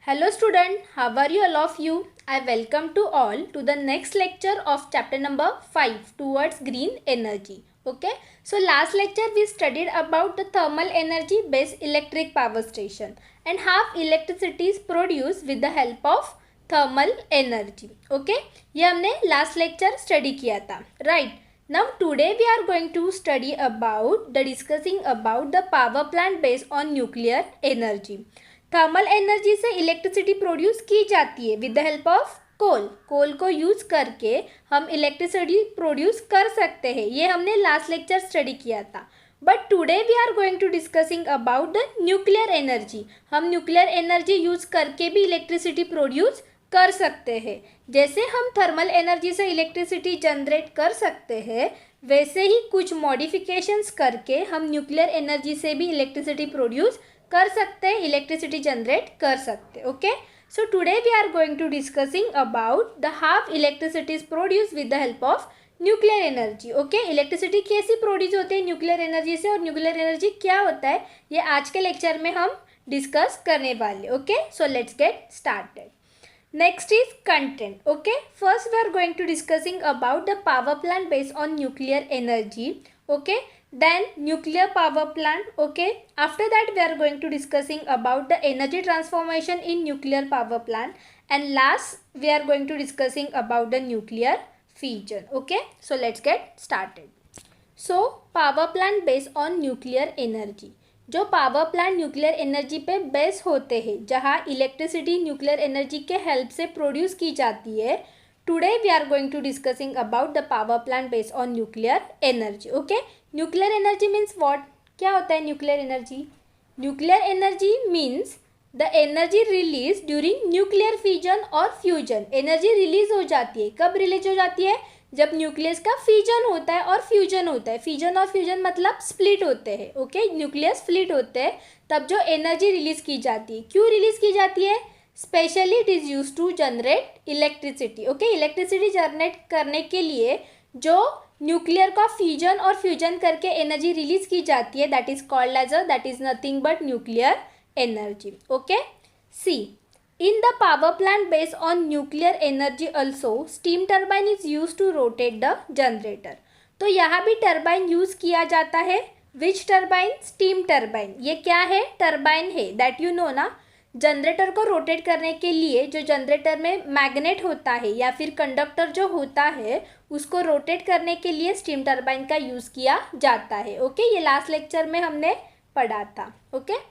Hello student, how are you all of you? I welcome to all to the next lecture of chapter number 5 towards green energy. Okay, so last lecture we studied about the thermal energy based electric power station and how electricity is produced with the help of thermal energy. Okay, ये हमने last lecture study किया था, right? Now today we are going to study about discussing about the power plant based on nuclear energy. Thermal energy से electricity produce की जाती है with the help of coal को use करके हम electricity produce कर सकते हैं. ये हमने लास्ट लेक्चर स्टडी किया था. But today we are going to discussing about the nuclear energy. हम न्यूक्लियर एनर्जी यूज करके भी इलेक्ट्रिसिटी प्रोड्यूस कर सकते हैं. जैसे हम थर्मल एनर्जी से इलेक्ट्रिसिटी जनरेट कर सकते हैं वैसे ही कुछ मॉडिफिकेशंस करके हम न्यूक्लियर एनर्जी से भी इलेक्ट्रिसिटी प्रोड्यूस कर सकते हैं, इलेक्ट्रिसिटी जनरेट कर सकते. Okay, so today we are going to discussing about the how electricity is produce with the help of nuclear energy. Okay, electricity कैसी प्रोड्यूस होती है न्यूक्लियर एनर्जी से और न्यूक्लियर एनर्जी क्या होता है ये आज के लेक्चर में हम डिस्कस करने वाले. Okay, so let's get started. Next is content. Okay, first we are going to discussing about the power plant based on nuclear energy. Okay, then nuclear power plant. Okay, after that we are going to discussing about the energy transformation in nuclear power plant, and last we are going to discussing about the nuclear fission. Okay, so let's get started. So power plant based on nuclear energy. जो power plant nuclear energy पे base होते हैं जहाँ electricity nuclear energy के help से produce की जाती है. Today we are going to discussing about the power plant based on nuclear energy. Okay, nuclear energy means what, क्या होता है nuclear energy? Nuclear energy means the energy release during nuclear fission और fusion. Energy release हो जाती है, कब release हो जाती है? जब न्यूक्लियस का फिजन होता है और फ्यूजन होता है. फिजन और फ्यूजन मतलब स्प्लिट होते हैं. ओके, न्यूक्लियस स्प्लिट होते हैं तब जो एनर्जी रिलीज की जाती है. क्यों रिलीज की जाती है? Specially it is use to generate electricity. Okay, electricity generate करने के लिए जो न्यूक्लियर का फिजन और फ्यूजन करके एनर्जी रिलीज की जाती है that is called as that is nothing but nuclear energy. Okay, see in the power plant based on nuclear energy also steam turbine is used to rotate the generator. तो यहाँ भी turbine use किया जाता है. विच turbine? Steam turbine. ये क्या है? Turbine है. दैट यू नो ना. जनरेटर को रोटेट करने के लिए जो जनरेटर में मैग्नेट होता है या फिर कंडक्टर जो होता है उसको रोटेट करने के लिए स्टीम टर्बाइन का यूज़ किया जाता है. ओके, ये लास्ट लेक्चर में हमने पढ़ा था. Okay,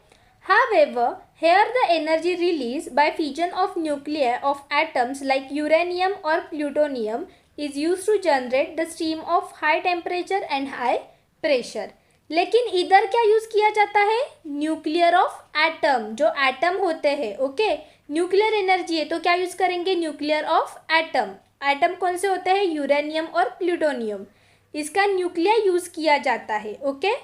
however, here the energy released by fission of nuclei of atoms like uranium or plutonium is used to generate the steam of high temperature and high pressure. लेकिन इधर क्या use किया जाता है? Nuclear of atom. जो atom होते हैं. Okay, nuclear energy है तो क्या यूज़ करेंगे? Nuclear of atom. एटम कौन से होते हैं? यूरेनियम और प्लूटोनियम. इसका न्यूक्लियर यूज़ किया जाता है. Okay,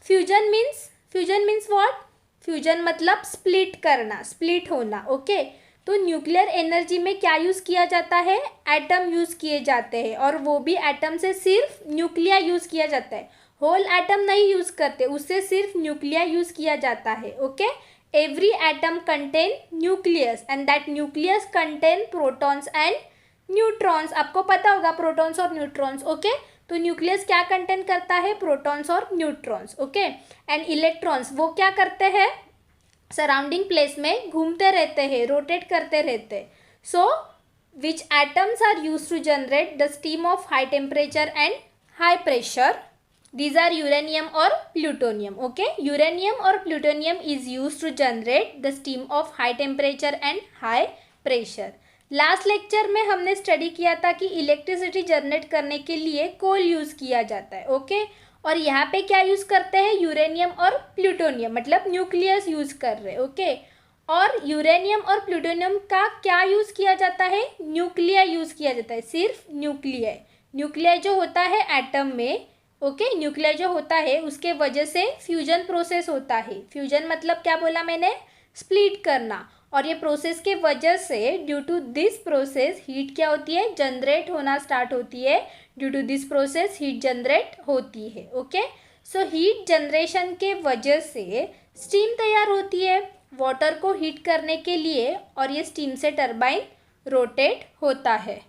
fusion means what? Fusion मतलब स्प्लिट करना, स्प्लिट होना. ओके, तो न्यूक्लियर एनर्जी में क्या यूज़ किया जाता है? एटम यूज़ किए जाते हैं और वो भी एटम से सिर्फ न्यूक्लियर यूज़ किया जाता है. होल एटम नहीं यूज़ करते, उससे सिर्फ न्यूक्लियर यूज़ किया जाता है. Okay, every atom contain nucleus and that nucleus contain protons and neutrons. आपको पता होगा प्रोटॉन्स और न्यूट्रॉन्स. ओके, तो न्यूक्लियस क्या कंटेन करता है? प्रोटॉन्स और न्यूट्रॉन्स. ओके, एंड इलेक्ट्रॉन्स वो क्या करते हैं? सराउंडिंग प्लेस में घूमते रहते हैं, रोटेट करते रहते. So which atoms are use to generate the steam of high temperature and high pressure? These are uranium और प्लूटोनियम. ओके, यूरेनियम और plutonium is use to generate the steam of high temperature and high pressure. Last lecture में हमने study किया था कि electricity generate करने के लिए कोल यूज़ किया जाता है. ओके, और यहाँ पे क्या यूज़ करते हैं? यूरेनियम और प्लूटोनियम मतलब न्यूक्लियस यूज़ कर रहे हैं. ओके, और यूरेनियम और प्लूटोनियम का क्या यूज़ किया जाता है? न्यूक्लियर यूज़ किया जाता है. सिर्फ न्यूक्लियर. न्यूक्लियर जो होता है एटम में. ओके, न्यूक्लियर जो होता है उसके वजह से फ्यूजन प्रोसेस होता है. फ्यूजन मतलब क्या बोला मैंने? स्प्लिट करना. और ये प्रोसेस के वजह से due to this process heat क्या होती है? जनरेट होना स्टार्ट होती है. Due to this process heat generate होती है. ओके, सो हीट जनरेशन के वजह से स्टीम तैयार होती है. वाटर को हीट करने के लिए और ये स्टीम से टरबाइन रोटेट होता है।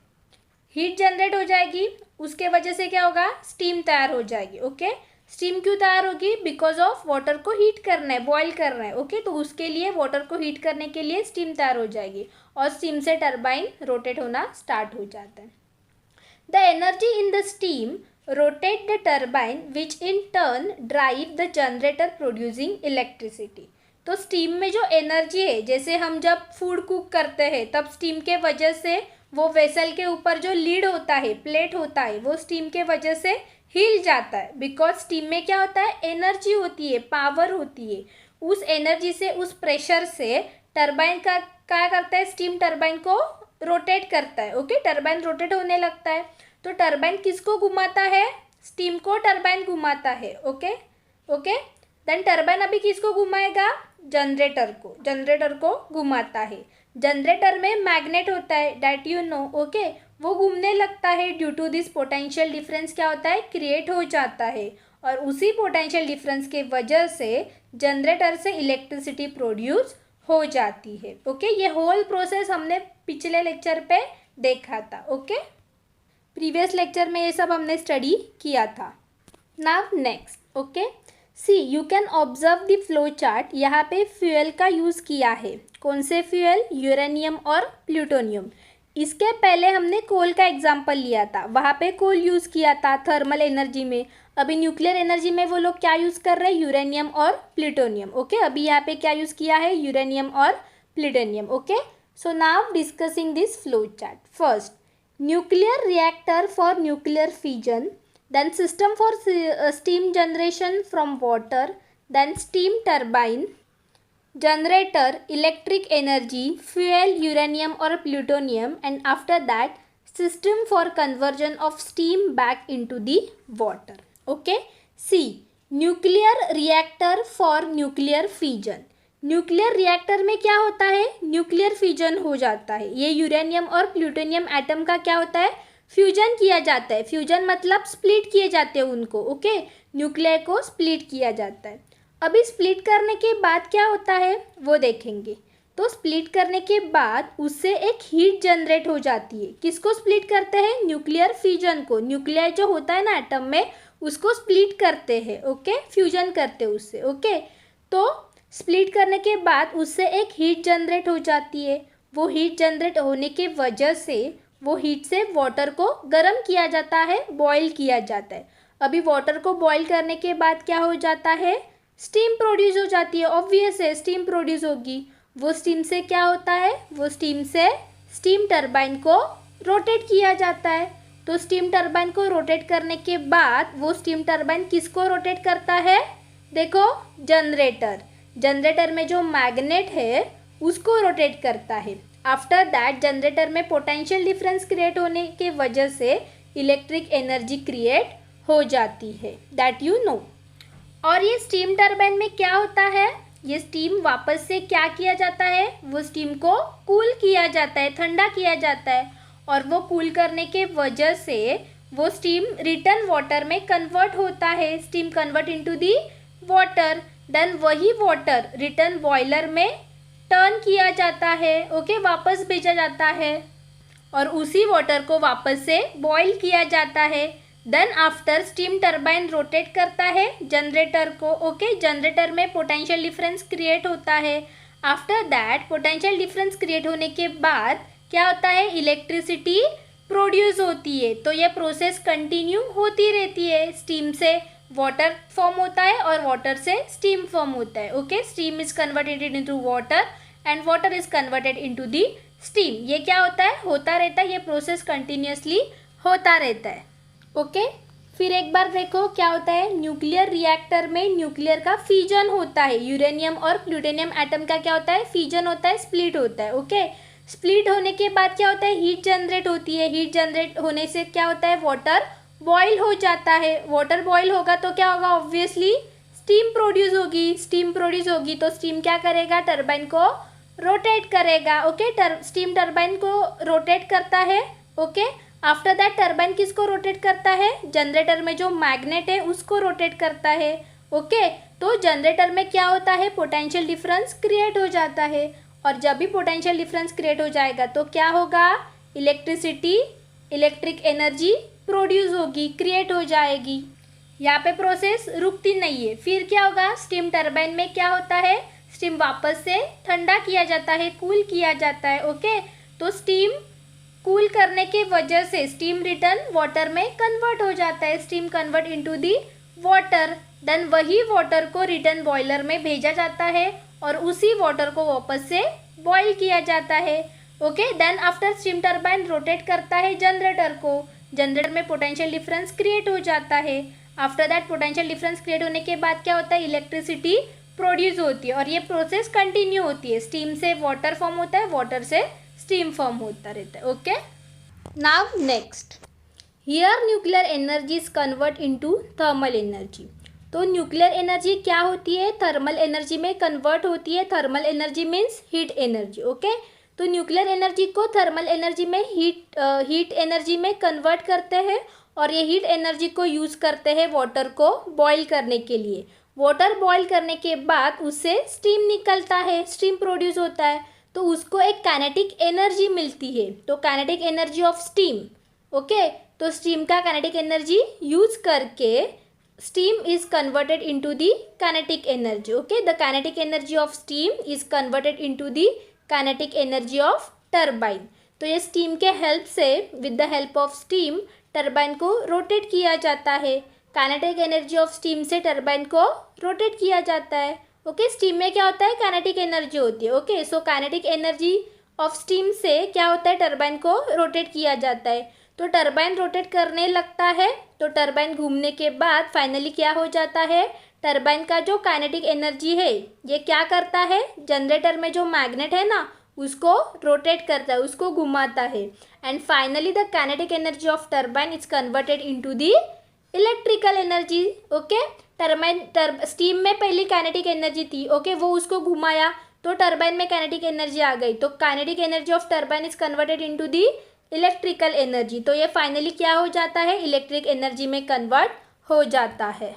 हीट जनरेट हो जाएगी, उसके वजह से क्या होगा, स्टीम तैयार हो जाएगी। ओके, स्टीम क्यों तैयार होगी, बिकॉज ऑफ वाटर को हीट करना है, बॉईल करना है। ओके, तो उसके लिए वाटर को हीट करने के लिए स्टीम तैयार हो जाएगी और स्टीम से टरबाइन रोटेट होना स्टार्ट हो जाता है। The energy in the steam rotate the turbine which in turn drive the generator producing electricity. तो स्टीम में जो एनर्जी है, जैसे हम जब फूड कुक करते हैं तब स्टीम के वजह से वो वेसल के ऊपर जो लीड होता है, प्लेट होता है, वो स्टीम के वजह से हिल जाता है। बिकॉज स्टीम में क्या होता है, एनर्जी होती है, पावर होती है। उस एनर्जी से, उस प्रेशर से टरबाइन का क्या करता है, स्टीम टरबाइन को रोटेट करता है। ओके, टरबाइन रोटेट होने लगता है। तो टरबाइन किसको घुमाता है, स्टीम को टरबाइन घुमाता है। ओके ओके, देन टरबाइन अभी किसको घुमाएगा, जनरेटर को घुमाता है। जनरेटर में मैग्नेट होता है, डैट यू नो। ओके, वो घूमने लगता है। Due to this potential difference क्या होता है, क्रिएट हो जाता है और उसी पोटेंशियल डिफरेंस के वजह से जनरेटर से इलेक्ट्रिसिटी प्रोड्यूस हो जाती है। ओके, ये होल प्रोसेस हमने पिछले लेक्चर पे देखा था। ओके, प्रीवियस लेक्चर में ये सब हमने स्टडी किया था। Now next, okay, see you can observe the flow chart. यहाँ पे फ्यूल का यूज़ किया है। कौन से फ्यूल, यूरेनियम और प्लूटोनियम। इसके पहले हमने कोल का एग्जाम्पल लिया था, वहाँ पे कोल यूज़ किया था थर्मल एनर्जी में। अभी न्यूक्लियर एनर्जी में वो लोग क्या यूज़ कर रहे हैं, यूरेनियम और प्लूटोनियम। ओके, अभी यहाँ पे क्या यूज़ किया है, यूरेनियम और plutonium. Okay, so now discussing this flow chart. First, nuclear reactor for nuclear fission, then system for steam generation from water, then steam turbine, generator, electric energy, fuel, uranium or plutonium, and after that system for conversion of steam back into the water. Okay, C, nuclear reactor for nuclear fission. Nuclear reactor में क्या होता है, nuclear fission हो जाता है। ये uranium और plutonium atom का क्या होता है, फ्यूजन किया जाता है। फ्यूजन मतलब स्प्लिट किए जाते हैं उनको। ओके, न्यूक्लियर को स्प्लिट किया जाता है। अभी स्प्लिट करने के बाद क्या होता है वो देखेंगे। तो स्प्लिट करने के बाद उससे एक हीट जनरेट हो जाती है। किसको स्प्लिट करते हैं, न्यूक्लियर फ्यूजन को। न्यूक्लियर जो होता है ना एटम में, उसको स्प्लिट करते हैं। ओके, फ्यूजन करते हैं उससे। ओके, तो स्प्लिट करने के बाद उससे एक हीट जनरेट हो जाती है। वो हीट जनरेट होने के वजह से वो हीट से वाटर को गर्म किया जाता है, बॉईल किया जाता है। अभी वाटर को बॉईल करने के बाद क्या हो जाता है, स्टीम प्रोड्यूस हो जाती है। ऑब्वियस है, स्टीम प्रोड्यूस होगी। वो स्टीम से क्या होता है, वो स्टीम से स्टीम टरबाइन को रोटेट किया जाता है। तो स्टीम टरबाइन को रोटेट करने के बाद वो स्टीम टरबाइन किसको रोटेट करता है, देखो जनरेटर में जो मैग्नेट है उसको रोटेट करता है। आफ्टर दैट जनरेटर में पोटेंशियल डिफरेंस क्रिएट होने के वजह से इलेक्ट्रिक एनर्जी क्रिएट हो जाती है, दैट यू नो। और ये स्टीम टरबाइन में क्या होता है, ये स्टीम वापस से क्या किया जाता है, वो स्टीम को कूल किया जाता है, ठंडा किया जाता है। और वो कूल करने के वजह से वो स्टीम रिटर्न वाटर में कन्वर्ट होता है। Steam convert into the water, then वही वाटर रिटर्न बॉयलर में टर्न किया जाता है। ओके, वापस भेजा जाता है और उसी वाटर को वापस से बॉईल किया जाता है। Then after steam turbine rotate करता है जनरेटर को। ओके, जनरेटर में पोटेंशियल डिफरेंस क्रिएट होता है। After that potential difference create होने के बाद क्या होता है, इलेक्ट्रिसिटी प्रोड्यूस होती है। तो ये प्रोसेस कंटिन्यू होती रहती है। स्टीम से वाटर फॉर्म होता है और वाटर से स्टीम फॉर्म होता है। Okay, steam is converted into water and water is converted into the steam. ये क्या होता है, होता रहता है, ये प्रोसेस कंटिन्यूसली होता रहता है। ओके, फिर एक बार देखो क्या होता है, न्यूक्लियर रिएक्टर में न्यूक्लियर का फिजन होता है। यूरेनियम और प्लूटोनियम एटम का क्या होता है, फिजन होता है, स्प्लिट होता है। ओके, स्प्लिट होने के बाद क्या होता है, हीट जनरेट होती है। हीट जनरेट होने से क्या होता है, वाटर बॉईल हो जाता है। वाटर बॉईल होगा तो क्या होगा, ऑब्वियसली स्टीम प्रोड्यूस होगी। स्टीम प्रोड्यूस होगी तो स्टीम क्या करेगा, टरबाइन को रोटेट करेगा। ओके, स्टीम टरबाइन को रोटेट करता है। ओके, आफ्टर दैट टरबाइन किसको रोटेट करता है, जनरेटर में जो मैग्नेट है उसको रोटेट करता है। ओके, तो जनरेटर में क्या होता है, पोटेंशियल डिफरेंस क्रिएट हो जाता है, और जब भी पोटेंशियल डिफरेंस क्रिएट हो जाएगा तो क्या होगा, इलेक्ट्रिसिटी, इलेक्ट्रिक एनर्जी प्रोड्यूस होगी, क्रिएट हो जाएगी। यहाँ पे प्रोसेस रुकती नहीं है। फिर क्या होगा, स्टीम टरबाइन में क्या होता है, स्टीम वापस से ठंडा किया जाता है, कूल किया जाता है। ओके, तो स्टीम कूल करने के वजह से स्टीम रिटर्न वाटर में कन्वर्ट हो जाता है, steam convert into the water, then वही वाटर को रिटर्न बॉयलर में भेजा जाता है और उसी वाटर को वापस से बॉयल किया जाता है। Okay, then after steam turbine rotate करता है जनरेटर को, जनरेटर में पोटेंशियल डिफरेंस क्रिएट हो जाता है। After that potential difference create होने के बाद क्या होता है, इलेक्ट्रिसिटी प्रोड्यूस होती है, और ये प्रोसेस कंटिन्यू होती है, स्टीम से वाटर फॉर्म होता है, वाटर से स्टीम फॉर्म होता रहता है। Okay, now next, here nuclear energy is convert into thermal energy. तो न्यूक्लियर एनर्जी क्या होती है, थर्मल एनर्जी में कन्वर्ट होती है। Thermal energy means heat energy. Okay, तो न्यूक्लियर एनर्जी को थर्मल एनर्जी में हीट एनर्जी में कन्वर्ट करते हैं, और ये हीट एनर्जी को यूज़ करते हैं वाटर को बॉईल करने के लिए। वाटर बॉईल करने के बाद उससे स्टीम निकलता है, स्टीम प्रोड्यूस होता है, तो उसको एक काइनेटिक एनर्जी मिलती है। तो kinetic energy of steam, okay, तो स्टीम का काइनेटिक एनर्जी यूज़ करके steam is converted into the kinetic energy. Okay, the kinetic energy of steam is converted into the kinetic energy of turbine. तो ये steam के help से, with the help of steam, turbine को rotate किया जाता है। Kinetic energy of steam से turbine को रोटेट किया जाता है। ओके, स्टीम में क्या होता है, काइनेटिक एनर्जी होती है। Okay, so kinetic energy of steam से क्या होता है, टरबाइन को रोटेट किया जाता है। तो टरबाइन रोटेट करने लगता है, तो टरबाइन घूमने के बाद फाइनली क्या हो जाता है, टरबाइन का जो काइनेटिक एनर्जी है ये क्या करता है, जनरेटर में जो मैग्नेट है ना उसको रोटेट करता है, उसको घुमाता है, and finally the kinetic energy of turbine is converted into the electrical energy. Okay, steam में पहली काइनेटिक एनर्जी थी, ओके, वो उसको घुमाया तो टरबाइन में काइनेटिक एनर्जी आ गई, तो kinetic energy of turbine is converted into the electrical energy. तो ये फाइनली क्या हो जाता है, इलेक्ट्रिक एनर्जी में कन्वर्ट हो जाता है।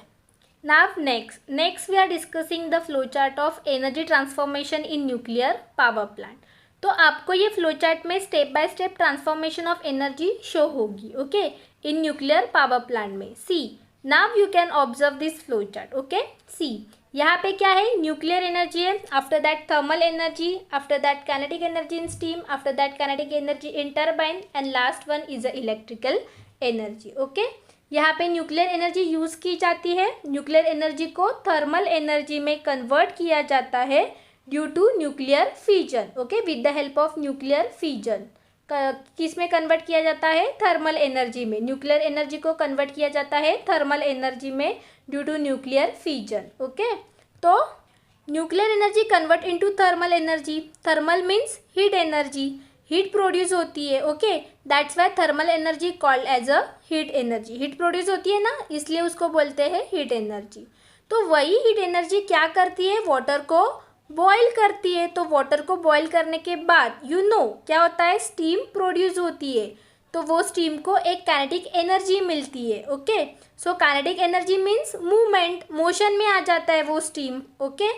Now next we are discussing the flow chart of energy transformation in nuclear power plant. तो आपको ये फ्लो चार्ट में step by step transformation of energy show होगी। Okay, in nuclear power plant में see, now you can observe this flow chart. Okay, see, यहाँ पे क्या है, न्यूक्लियर एनर्जी है, after that thermal energy, after that kinetic energy in steam, after that kinetic energy in turbine, and last one is a electrical energy. Okay, यहाँ पे nuclear energy use की जाती है, न्यूक्लियर एनर्जी को thermal energy में convert किया जाता है due to nuclear fusion. Okay, with the help of nuclear fusion किस में कन्वर्ट किया जाता है, थर्मल एनर्जी में। न्यूक्लियर एनर्जी को कन्वर्ट किया जाता है थर्मल एनर्जी में due to nuclear fusion. Okay, तो nuclear energy convert into thermal energy, thermal means heat energy, heat produce होती है। Okay, that's why thermal energy called as a heat energy, heat produce होती है ना, इसलिए उसको बोलते हैं हीट एनर्जी। तो वही हीट एनर्जी क्या करती है, वाटर को बॉईल करती है, तो वाटर को बॉईल करने के बाद क्या होता है, स्टीम प्रोड्यूस होती है, तो वो स्टीम को एक काइनेटिक एनर्जी मिलती है। Okay, so kinetic energy means movement, motion में आ जाता है वो steam. Okay,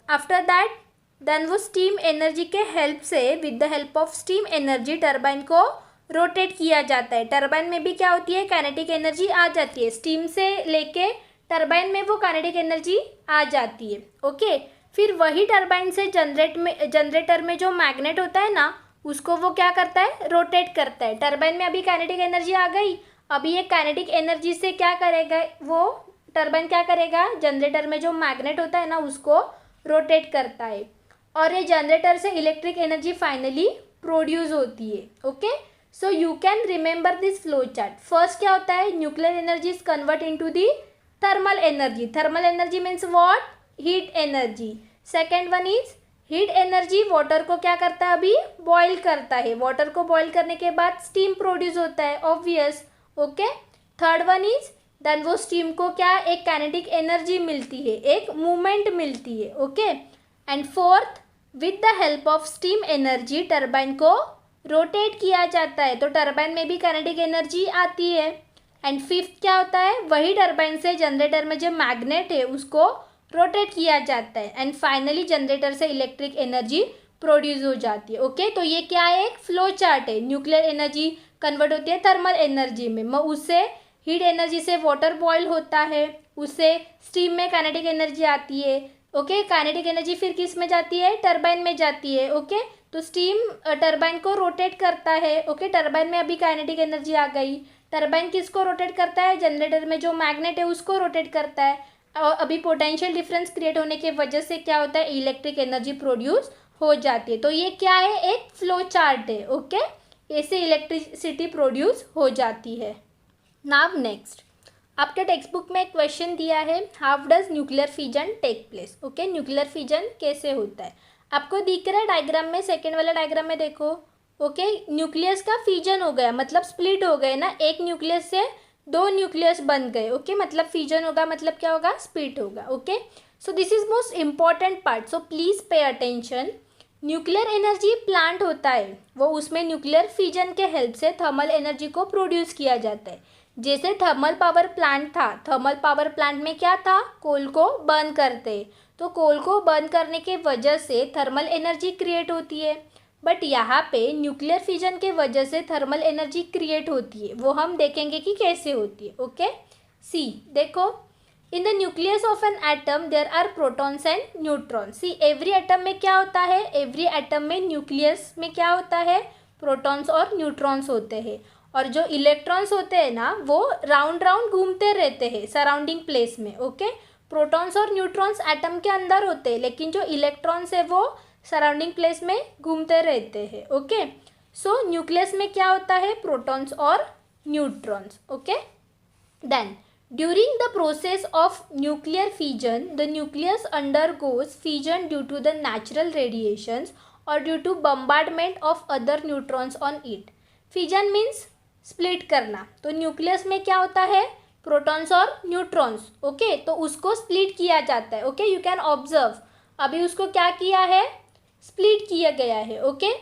after that then वो स्टीम एनर्जी के हेल्प से, with the help of steam energy, turbine को रोटेट किया जाता है। टरबाइन में भी क्या होती है, काइनेटिक एनर्जी आ जाती है, स्टीम से लेके टरबाइन में वो काइनेटिक एनर्जी आ जाती है। ओके, फिर वही टरबाइन से जनरेटर में जो मैग्नेट होता है ना उसको वो क्या करता है, रोटेट करता है। टरबाइन में अभी काइनेटिक एनर्जी आ गई, अभी ये काइनेटिक एनर्जी से क्या करेगा, वो टरबाइन क्या करेगा, जनरेटर में जो मैग्नेट होता है ना उसको रोटेट करता है, और ये जनरेटर से इलेक्ट्रिक एनर्जी फाइनली प्रोड्यूस होती है। Okay, so you can remember this flow chart. First क्या होता है, nuclear energy is convert into the thermal energy, thermal energy means what, heat energy. Second one is heat energy, water को क्या करता है, अभी बॉईल करता है, वाटर को बॉईल करने के बाद स्टीम प्रोड्यूस होता है, obvious. Okay, third one is then वो स्टीम को क्या, एक काइनेटिक एनर्जी मिलती है, एक मूवमेंट मिलती है। Okay, and fourth, with the help of steam energy turbine को रोटेट किया जाता है, तो टरबाइन में भी काइनेटिक एनर्जी आती है। एंड फिफ्थ क्या होता है, वही टरबाइन से जनरेटर में जो मैग्नेट है उसको रोटेट किया जाता है एंड फाइनली जनरेटर से इलेक्ट्रिक एनर्जी प्रोड्यूस हो जाती है। ओके, तो ये क्या है, एक फ्लो चार्ट है। न्यूक्लियर एनर्जी कन्वर्ट होती है थर्मल एनर्जी में, उससे हीट एनर्जी से वाटर बॉयल होता है, उससे स्टीम में काइनेटिक एनर्जी आती है। ओके, काइनेटिक एनर्जी फिर किस में जाती है, टरबाइन में जाती है। ओके, तो स्टीम टरबाइन को रोटेट करता है। ओके, टरबाइन में अभी काइनेटिक एनर्जी आ गई। टरबाइन किसको रोटेट करता है, जनरेटर में जो मैग्नेट है उसको रोटेट करता है। और अभी पोटेंशियल डिफरेंस क्रिएट होने की वजह से क्या होता है, इलेक्ट्रिक एनर्जी प्रोड्यूस हो जाती है। तो ये क्या है, एक फ्लो चार्ट है। ओके, ऐसे इलेक्ट्रिसिटी प्रोड्यूस हो जाती है। नाउ नेक्स्ट, आपके टेक्स्ट बुक में एक क्वेश्चन दिया है, how does nuclear fission take place. Okay, nuclear fission कैसे होता है, आपको दिख रहा है डायग्राम में, सेकेंड वाला डायग्राम में देखो। ओके, न्यूक्लियस का फिजन हो गया मतलब स्प्लिट हो गए ना, एक न्यूक्लियस से दो न्यूक्लियस बन गए। ओके, मतलब फिजन होगा मतलब क्या होगा, स्प्लिट होगा। Okay, so this is most important part, so please pay attention. Nuclear energy plant होता है, वो उसमें न्यूक्लियर फिजन के हेल्प से थर्मल एनर्जी को प्रोड्यूस किया जाता है। जैसे थर्मल पावर प्लांट था, थर्मल पावर प्लांट में क्या था, कोल को बर्न करते, तो कोल को बर्न करने के वजह से थर्मल एनर्जी क्रिएट होती है। बट यहाँ पे न्यूक्लियर फिजन के वजह से थर्मल एनर्जी क्रिएट होती है, वो हम देखेंगे कि कैसे होती है। ओके, सी देखो, in the nucleus of an atom there are protons and neutrons. See every atom में क्या होता है, एवरी एटम में न्यूक्लियस में क्या होता है, प्रोटॉन्स और न्यूट्रॉन्स होते हैं। और जो इलेक्ट्रॉन्स होते हैं ना, वो राउंड राउंड घूमते रहते हैं सराउंडिंग प्लेस में। ओके, प्रोटॉन्स और न्यूट्रॉन्स एटम के अंदर होते हैं, लेकिन जो इलेक्ट्रॉन्स है वो सराउंडिंग प्लेस में घूमते रहते हैं। ओके, सो न्यूक्लियस में क्या होता है, प्रोटॉन्स और neutrons. Okay, then during the process of nuclear fission, the nucleus undergoes fission due to the natural radiations or due to bombardment of other neutrons on it. Fission means split करना, तो nucleus में क्या होता है, protons और neutrons. Okay, तो उसको split किया जाता है। ओके, यू कैन ऑब्जर्व, अभी उसको क्या किया है, स्प्लिट किया गया है। ओके,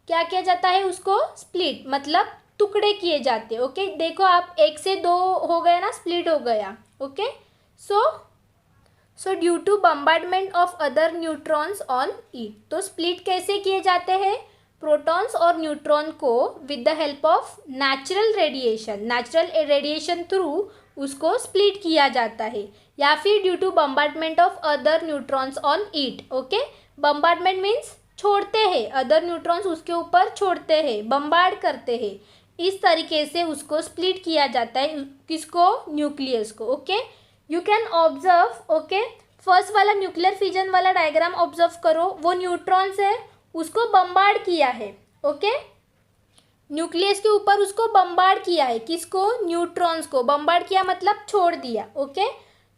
क्या किया जाता है, उसको स्प्लिट मतलब टुकड़े किए जाते हैं। ओके, देखो आप, एक से दो हो गया ना, स्प्लिट हो गया। Okay, so due to bombardment of other neutrons on it, तो स्प्लिट कैसे किए जाते हैं, प्रोटॉन्स और न्यूट्रॉन को with the help of natural radiation through उसको स्प्लिट किया जाता है, या फिर due to bombardment of other neutrons on it. Okay, bombardment means छोड़ते हैं, अदर न्यूट्रॉन्स उसके ऊपर छोड़ते हैं, बम्बार्ड करते हैं, इस तरीके से उसको स्प्लिट किया जाता है, किसको, न्यूक्लियस को। Okay, you can observe. Okay, first वाला न्यूक्लियर फिजन वाला डायग्राम ऑब्जर्व करो, वो न्यूट्रॉन्स है, उसको बम्बार्ड किया है। ओके, न्यूक्लियस के ऊपर उसको बम्बार्ड किया है, किसको, न्यूट्रॉन्स को बम्बार्ड किया मतलब छोड़ दिया। ओके,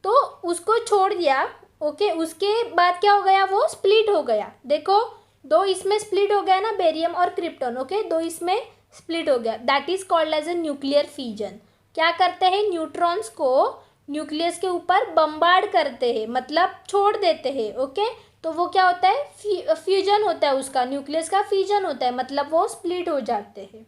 तो उसको छोड़ दिया। ओके, उसके बाद क्या हो गया, वो स्प्लिट हो गया। देखो, दो इसमें स्प्लिट हो गया ना, बेरियम और क्रिप्टॉन। ओके, दो इसमें स्प्लिट हो गया, that is called as a nuclear fission. क्या करते हैं, न्यूट्रॉन्स को न्यूक्लियस के ऊपर बम्बार्ड करते हैं, मतलब छोड़ देते हैं। ओके, तो वो क्या होता है, फ्यूजन होता है उसका, न्यूक्लियस का फ्यूजन होता है, मतलब वो स्प्लिट हो जाते हैं।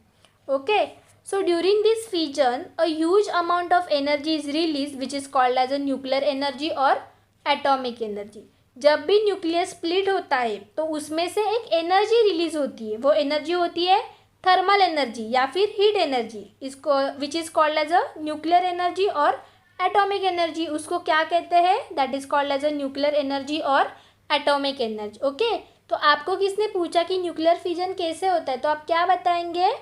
Okay, so during this fusion a huge amount of energy is release which is called as a nuclear energy और एटॉमिक एनर्जी। जब भी न्यूक्लियस स्प्लिट होता है तो उसमें से एक एनर्जी रिलीज होती है, वो एनर्जी होती है थर्मल एनर्जी या फिर हीट एनर्जी, इसको which is called as a nuclear energy और एटॉमिक एनर्जी, उसको क्या कहते हैं, that is called as a nuclear energy और एटॉमिक एनर्जी। ओके, तो आपको किसने पूछा कि न्यूक्लियर फिजन कैसे होता है, तो आप क्या बताएंगे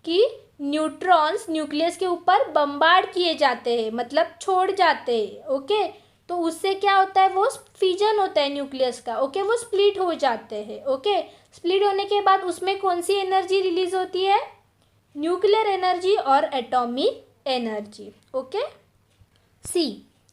कि न्यूट्रॉन्स न्यूक्लियस के ऊपर बम्बार्ड किए जाते हैं, मतलब छोड़ जाते हैं। ओके, तो उससे क्या होता है, वो फिजन होता है न्यूक्लियस का। ओके, वो स्प्लिट हो जाते हैं। ओके, स्प्लिट होने के बाद उसमें कौन सी एनर्जी रिलीज होती है, न्यूक्लियर एनर्जी और एटॉमिक एनर्जी। ओके, सी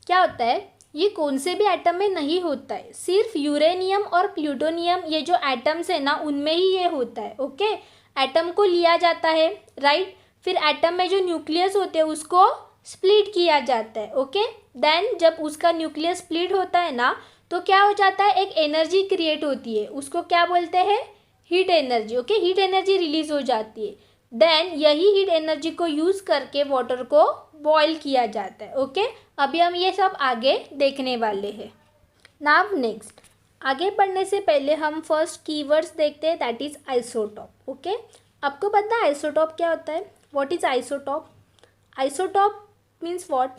क्या होता है, ये कौन से भी एटम में नहीं होता है, सिर्फ यूरेनियम और प्लूटोनियम ये जो एटम्स है ना, उनमें ही ये होता है। ओके, एटम को लिया जाता है, राइट, फिर एटम में जो न्यूक्लियस होते हैं उसको स्प्लिट किया जाता है। ओके, देन जब उसका न्यूक्लियस स्प्लिट होता है ना, तो क्या हो जाता है, एक एनर्जी क्रिएट होती है, उसको क्या बोलते हैं, heat energy. Okay, heat energy release हो जाती है, देन यही हीट एनर्जी को यूज़ करके वाटर को बॉयल किया जाता है। ओके, अभी हम ये सब आगे देखने वाले हैं। नाउ नेक्स्ट, आगे बढ़ने से पहले हम फर्स्ट कीवर्ड्स देखते हैं, दैट इज़ आइसोटॉप। ओके, आपको पता है आइसोटॉप क्या होता है? What is isotope? Isotope means what?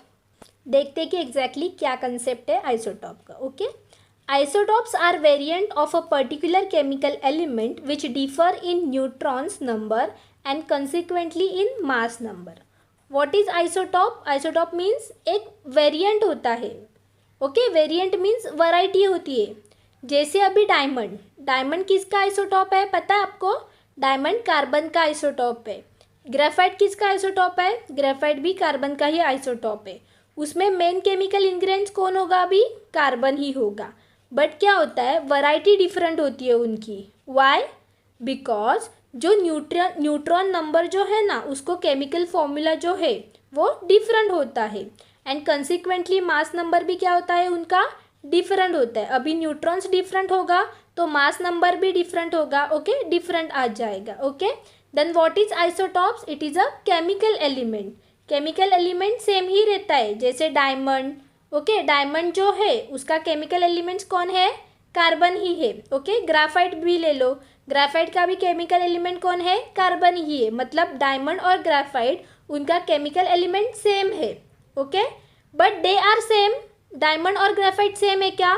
देखते हैं कि एग्जैक्टली क्या कंसेप्ट है आइसोटॉप का। Okay, isotopes are variant of a particular chemical element which differ in neutrons number and consequently in mass number. What is isotope? Isotope means एक variant होता है। Okay, variant means variety होती है। जैसे अभी diamond, diamond किसका isotope है पता है आपको? डायमंड कार्बन का आइसोटॉप है। ग्रेफाइट किसका आइसोटॉप है? ग्रेफाइट भी कार्बन का ही आइसोटॉप है। उसमें मेन केमिकल इंग्रेडिएंट्स कौन होगा? अभी कार्बन ही होगा। बट क्या होता है, वैरायटी डिफरेंट होती है उनकी। वाई? बिकॉज जो न्यूट्रॉन नंबर जो है ना, उसको केमिकल फॉर्मूला जो है वो डिफरेंट होता है, एंड कंसिक्वेंटली मास नंबर भी क्या होता है उनका? डिफरेंट होता है। अभी न्यूट्रॉन्स डिफरेंट होगा तो मास नंबर भी डिफरेंट होगा। ओके, डिफरेंट आ जाएगा। Okay, then what is isotopes? It is a chemical element. Chemical element same ही रहता है, जैसे डायमंड। ओके, डायमंड जो है उसका केमिकल एलिमेंट्स कौन है? कार्बन ही है। ओके, ग्राफाइट भी ले लो, ग्राफाइट का भी केमिकल एलिमेंट कौन है? कार्बन ही है। मतलब डायमंड और ग्राफाइट उनका केमिकल एलिमेंट सेम है। Okay, but they are same? Diamond और ग्राफाइट सेम है क्या?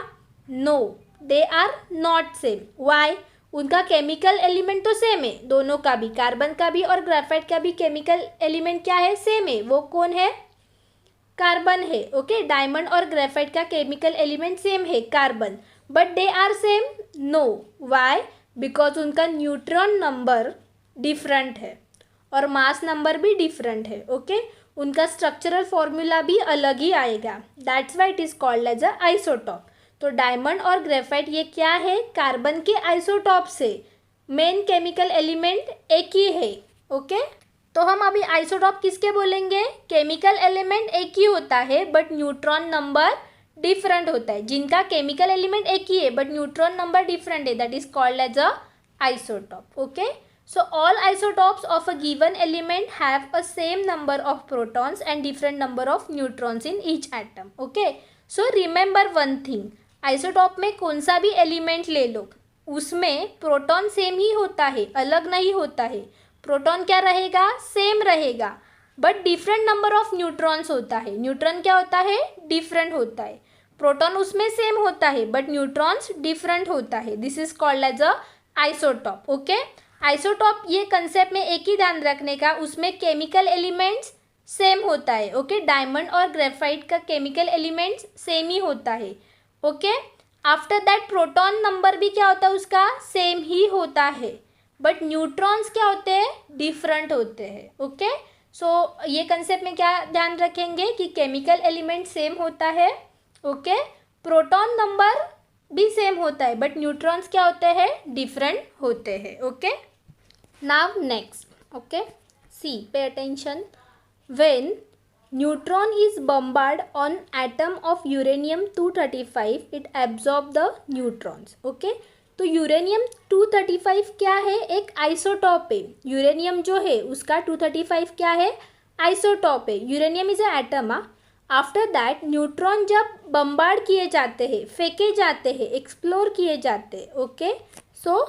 No, they are not same. Why? उनका केमिकल एलिमेंट तो सेम है, दोनों का भी, कार्बन का भी और ग्राफाइट का भी केमिकल एलिमेंट क्या है? सेम है। वो कौन है? कार्बन है। ओके, डायमंड और ग्रेफाइट का केमिकल एलिमेंट सेम है, carbon. But they are same? No. Why? Because उनका न्यूट्रॉन नंबर डिफरेंट है और मास नंबर भी डिफरेंट है। ओके, उनका स्ट्रक्चरल फॉर्मूला भी अलग ही आएगा। That's why it is called as a isotope. तो डायमंड और ग्रेफाइट ये क्या है? कार्बन के आइसोटॉप से। मेन केमिकल एलिमेंट एक ही है। ओके, तो हम अभी आइसोटॉप किसके बोलेंगे? केमिकल एलिमेंट एक ही होता है बट न्यूट्रॉन नंबर डिफरेंट होता है। जिनका केमिकल एलिमेंट एक ही है बट न्यूट्रॉन नंबर डिफरेंट है, that is called as a isotope. Okay, so all isotopes of a given element have a same number of protons and different number of neutrons in each atom. Okay, so remember one thing, isotope में कौन सा भी element ले लो, उसमें proton same ही होता है, अलग नहीं होता है। प्रोटॉन क्या रहेगा? सेम रहेगा, but different number of neutrons होता है। न्यूट्रॉन क्या होता है? डिफरेंट होता है। प्रोटॉन उसमें सेम होता है बट न्यूट्रॉन्स डिफरेंट होता है। This is called as a isotope. Okay, isotope ये कंसेप्ट में एक ही ध्यान रखने का, उसमें केमिकल एलिमेंट्स सेम होता है। ओके, डायमंड और ग्रेफाइट का केमिकल एलिमेंट्स सेम ही होता है। Okay, after that proton number भी क्या होता है उसका? सेम ही होता है, बट न्यूट्रॉन्स क्या होते हैं? डिफरेंट होते हैं। ओके, सो ये कंसेप्ट में क्या ध्यान रखेंगे कि केमिकल एलिमेंट सेम होता है। ओके, प्रोटॉन नंबर भी सेम होता है बट न्यूट्रॉन्स क्या होते हैं? डिफरेंट होते हैं। Okay, now next. Okay, see, pay attention. When neutron is bombard on atom of uranium 235 it absorb the neutrons. Okay, तो यूरेनियम 235 क्या है? एक आइसोटॉप है। यूरेनियम जो है उसका 235 क्या है? आइसोटॉप है। Uranium is a atom. After that neutron जब बम्बार्ड किए जाते हैं, फेंके जाते हैं, एक्सप्लोर किए जाते हैं। Okay, so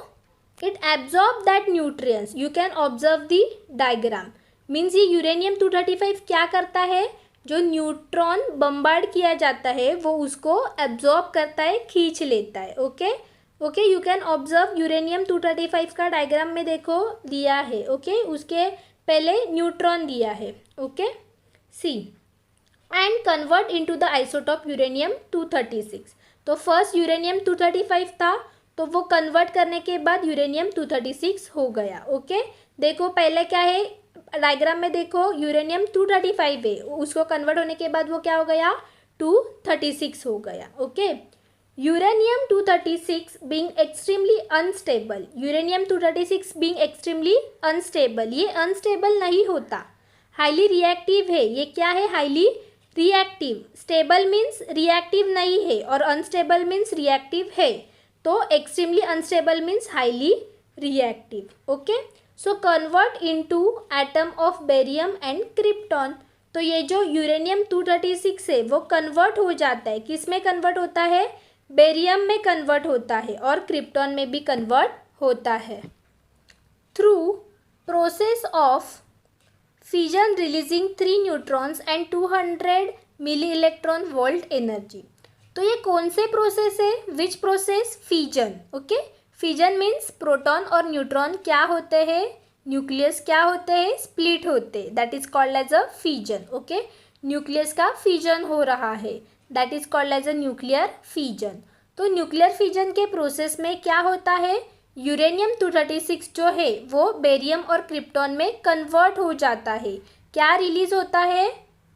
it absorb that nutrients. You can observe the diagram. Means ये यूरेनियम 235 क्या करता है? जो न्यूट्रॉन बम्बार्ड किया जाता है वो उसको एब्जॉर्ब करता है, खींच लेता है। Okay, okay, you can observe uranium 235 का डायग्राम में देखो दिया है। ओके, उसके पहले न्यूट्रॉन दिया है। Okay, see, and convert into the isotope uranium 236। तो फर्स्ट यूरेनियम 235 था, तो वो कन्वर्ट करने के बाद यूरेनियम 236 हो गया। ओके, देखो पहले क्या है डायग्राम में, देखो यूरेनियम 235 है, उसको कन्वर्ट होने के बाद वो क्या हो गया? 236 हो गया। Okay, uranium 236 being extremely unstable. Uranium 236 being extremely unstable, ये अनस्टेबल नहीं होता, हाईली रिएक्टिव है। ये क्या है? Highly reactive. Stable means reactive नहीं है और अनस्टेबल मीन्स रिएक्टिव है। तो extremely unstable means highly reactive. Okay, so convert into atom of barium and krypton. तो ये जो यूरेनियम 236 है वो कन्वर्ट हो जाता है, किस में कन्वर्ट होता है, बेरियम में कन्वर्ट होता है और क्रिप्टॉन में भी कन्वर्ट होता है through process of fission releasing 3 neutrons and 200 milli electron volt energy. तो ये कौन से प्रोसेस है, which process, fission. Okay, fission means proton और न्यूट्रॉन क्या होते हैं, न्यूक्लियस क्या होते हैं, स्प्लिट होते हैं, that is called as a fission. Okay, nucleus का फिजन हो रहा है, that is called as a nuclear fission. तो न्यूक्लियर फिजन के प्रोसेस में क्या होता है, यूरेनियम 236 जो है वो बेरियम और क्रिप्टॉन में कन्वर्ट हो जाता है, क्या रिलीज होता है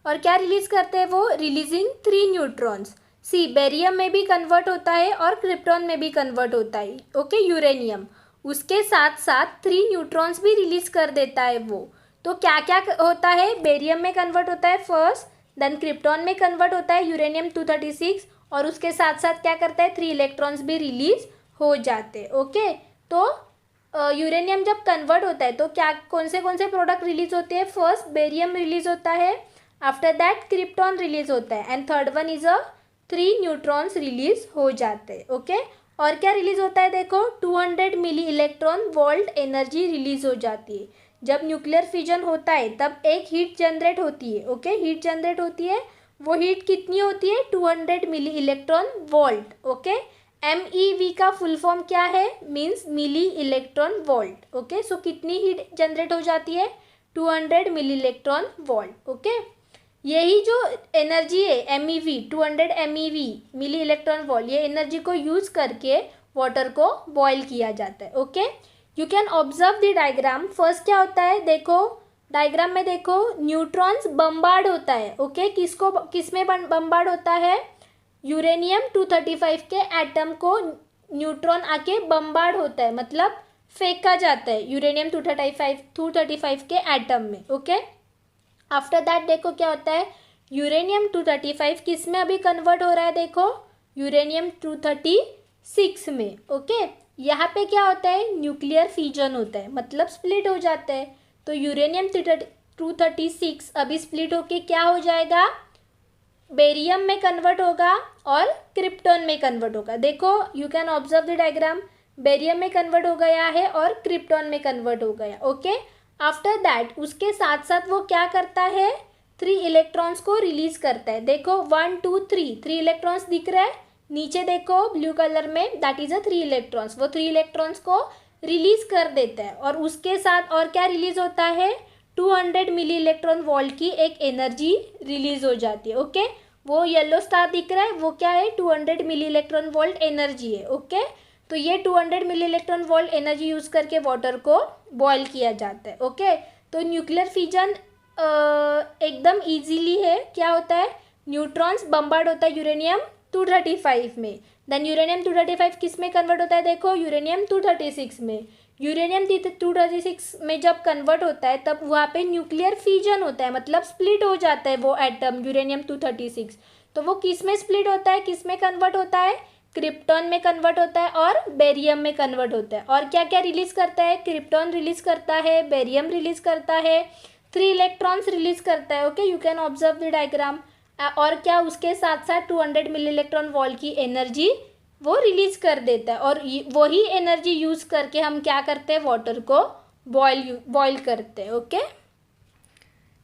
और क्या रिलीज करते हैं वो, रिलीजिंग 3 न्यूट्रॉन्स। सी, बेरियम में भी कन्वर्ट होता है और क्रिप्टॉन में भी कन्वर्ट होता है। ओके, यूरेनियम उसके साथ साथ 3 न्यूट्रॉन्स भी रिलीज कर देता है वो। तो क्या क्या होता है, बेरियम में कन्वर्ट होता है फर्स्ट, देन क्रिप्टॉन में कन्वर्ट होता है यूरेनियम 236 और उसके साथ साथ क्या करता है, 3 इलेक्ट्रॉन्स भी रिलीज हो जाते। ओके, तो यूरेनियम जब कन्वर्ट होता है तो क्या कौन से प्रोडक्ट रिलीज होते हैं, फर्स्ट बेरियम रिलीज होता है, आफ्टर दैट क्रिप्टॉन रिलीज होता है and third one is 3 neutrons release हो जाते हैं। ओके, और क्या रिलीज होता है, देखो 200 milli electron volt energy release हो जाती है। जब न्यूक्लियर फिजन होता है तब एक हीट जनरेट होती है। ओके, हीट जनरेट होती है, वो हीट कितनी होती है, 200 milli electron volt. Okay, MEV का फुल फॉर्म क्या है, means milli electron volt. Okay, so कितनी हीट जनरेट हो जाती है, 200 मिली इलेक्ट्रॉन वोल्ट। ओके, यही जो एनर्जी है MEV 200 MEV milli electron volt, ये एनर्जी को यूज करके वाटर को बॉयल किया जाता है। Okay, you can observe the diagram. First क्या होता है, देखो डायग्राम में देखो, न्यूट्रॉन्स बम्बार्ड होता है। ओके, किस में बम्बार्ड होता है, यूरेनियम 235 के एटम को न्यूट्रॉन आके बम्बार्ड होता है, मतलब फेंका जाता है यूरेनियम 235 के एटम में। ओके, आफ्टर दैट देखो क्या होता है, यूरेनियम 235 किस में अभी कन्वर्ट हो रहा है, देखो यूरेनियम 236 में। ओके, यहाँ पे क्या होता है, न्यूक्लियर फिजन होता है, मतलब स्प्लिट हो जाता है। तो यूरेनियम 236 अभी स्प्लिट होके क्या हो जाएगा, बेरियम में कन्वर्ट होगा और क्रिप्टॉन में कन्वर्ट होगा। देखो you can observe the diagram, barium में कन्वर्ट हो गया है और क्रिप्टॉन में कन्वर्ट हो गया। ओके, आफ्टर दैट उसके साथ साथ वो क्या करता है, 3 इलेक्ट्रॉन्स को रिलीज करता है। देखो 1 2 3 इलेक्ट्रॉन्स दिख रहा है, नीचे देखो ब्लू कलर में, दैट इज 3 इलेक्ट्रॉन्स, वो 3 इलेक्ट्रॉन्स को रिलीज कर देता है और उसके साथ और क्या रिलीज होता है, 200 मिली इलेक्ट्रॉन वोल्ट की एक एनर्जी रिलीज हो जाती है। ओके, वो येलो स्टार दिख रहा है, वो क्या है, 200 मिली इलेक्ट्रॉन वोल्ट एनर्जी है। ओके, तो ये 200 milli electron volt energy use करके वाटर को बॉयल किया जाता है। ओके, तो न्यूक्लियर फिजन एकदम इजीली है, क्या होता है, न्यूट्रॉन्स बम्बार्ड होता है यूरेनियम 235 में, देन यूरेनियम 235 किस में कन्वर्ट होता है, देखो यूरेनियम 236 में। यूरेनियम 236 में जब कन्वर्ट होता है तब वहाँ पे न्यूक्लियर फिजन होता है, मतलब स्प्लिट हो जाता है वो एटम यूरेनियम 236। तो वो किस में स्प्लिट होता है, किस में कन्वर्ट होता है, क्रिप्टॉन में कन्वर्ट होता है और बेरियम में कन्वर्ट होता है। और क्या क्या रिलीज करता है, क्रिप्टॉन रिलीज करता है, बेरियम रिलीज करता है, 3 इलेक्ट्रॉन्स रिलीज करता है। Okay, you can observe the diagram. और क्या उसके साथ साथ 200 मिली इलेक्ट्रॉन वोल्ट की एनर्जी वो रिलीज कर देता है और वही एनर्जी यूज करके हम क्या करते हैं, वाटर को बॉयल करते हैं। Okay,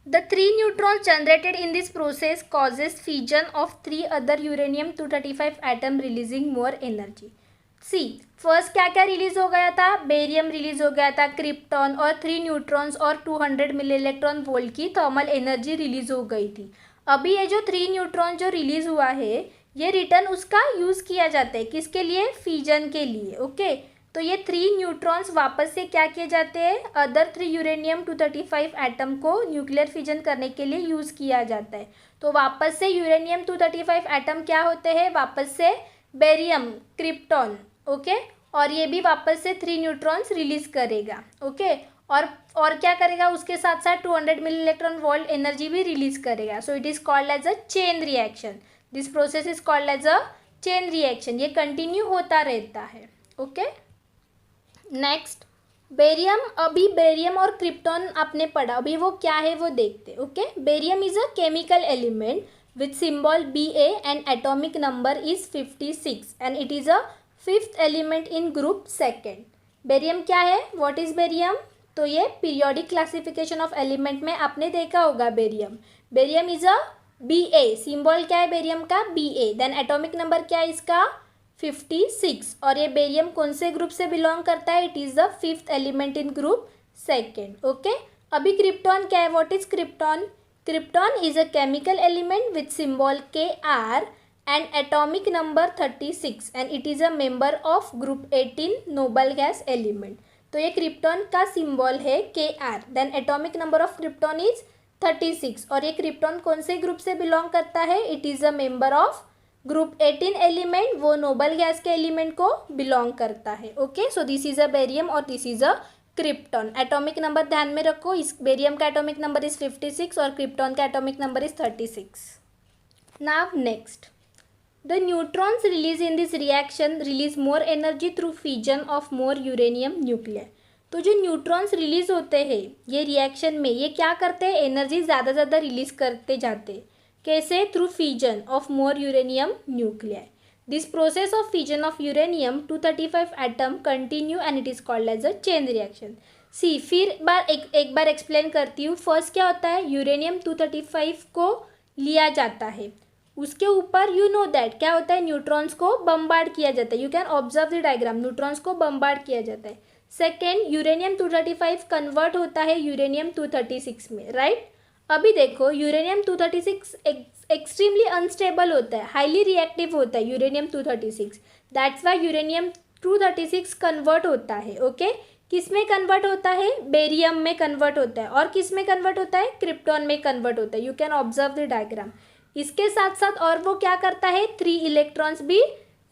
the 3 neutrons generated in this process causes fission of 3 other uranium 235 atom releasing more energy. See, first क्या क्या रिलीज हो गया था, बेरियम रिलीज हो गया था, क्रिप्टॉन और 3 न्यूट्रॉन्स और 200 मिली इलेक्ट्रॉन वोल्ट की थर्मल एनर्जी रिलीज हो गई थी। अभी ये जो 3 न्यूट्रॉन जो रिलीज हुआ है ये रिटर्न उसका यूज़ किया जाता है, किसके लिए, फिजन के लिए। ओके, तो ये 3 न्यूट्रॉन्स वापस से क्या किए जाते हैं, अदर 3 यूरेनियम 235 एटम को न्यूक्लियर फिजन करने के लिए यूज़ किया जाता है। तो वापस से यूरेनियम 235 एटम क्या होते हैं, वापस से बेरियम, क्रिप्टॉन। ओके, और ये भी वापस से 3 न्यूट्रॉन्स रिलीज करेगा। ओके, और क्या करेगा, उसके साथ साथ 200 मिली इलेक्ट्रॉन वोल्ट एनर्जी भी रिलीज करेगा। So it is called as a chain reaction. This process is called as a chain reaction, ये कंटिन्यू होता रहता है। ओके, नेक्स्ट बेरियम, अभी बेरियम और क्रिप्टॉन आपने पढ़ा, अभी वो क्या है वो देखते। Okay, barium is a chemical element with symbol Ba and atomic number is 56 and it is a fifth element in group second. Barium क्या है, व्हाट इज बेरियम? तो ये पीरियोडिक क्लासिफिकेशन ऑफ एलिमेंट में आपने देखा होगा barium. Barium is a Ba, symbol क्या है बेरियम का? Ba। देन एटॉमिक नंबर क्या है इसका? 56। और ये बेरियम कौन से ग्रुप से बिलोंग करता है? It is the fifth element in group second. Okay, अभी क्रिप्टॉन क्या है, what is krypton? Krypton is a chemical element with symbol Kr and atomic number 36 and it is a member of group 18 noble gas element. तो ये krypton का symbol है Kr, then atomic number of krypton is 36 और ये krypton कौन से group से belong करता है? It is a member of group 18 element, वो नोबल गैस के एलिमेंट को बिलोंग करता है। Okay, so this is a barium और this is a krypton. Atomic number ध्यान में रखो, इस बेरियम का एटॉमिक नंबर इज 56 और क्रिप्टॉन का atomic number is 36। Now next, the neutrons release in this reaction release more energy through fusion of more uranium nuclear. तो जो neutrons release होते हैं ये रिएक्शन में, ये क्या करते हैं? एनर्जी ज़्यादा ज़्यादा रिलीज करते जाते हैं। कैसे? Through fusion of more uranium nuclear. This process of fusion of uranium 235 atom continue and it is called as a chain reaction. See, फिर एक बार एक्सप्लेन करती हूँ। फर्स्ट क्या होता है, यूरेनियम 235 को लिया जाता है, उसके ऊपर यू नो दैट क्या होता है, न्यूट्रॉन्स को बम्बार्ड किया जाता है। You can observe the diagram, neutrons को बम्बार्ड किया जाता है। सेकेंड, यूरेनियम 235 कन्वर्ट होता है यूरेनियम 236 में, राइट? अभी देखो, यूरेनियम 236 एक्सट्रीमली अनस्टेबल होता है, हाईली रिएक्टिव होता है uranium 236। That's why uranium 236 convert होता है। ओके, किस में कन्वर्ट होता है? बेरियम में कन्वर्ट होता है। और किस में कन्वर्ट होता है? क्रिप्टॉन में कन्वर्ट होता है। You can observe the diagram. इसके साथ साथ और वो क्या करता है, 3 इलेक्ट्रॉन्स भी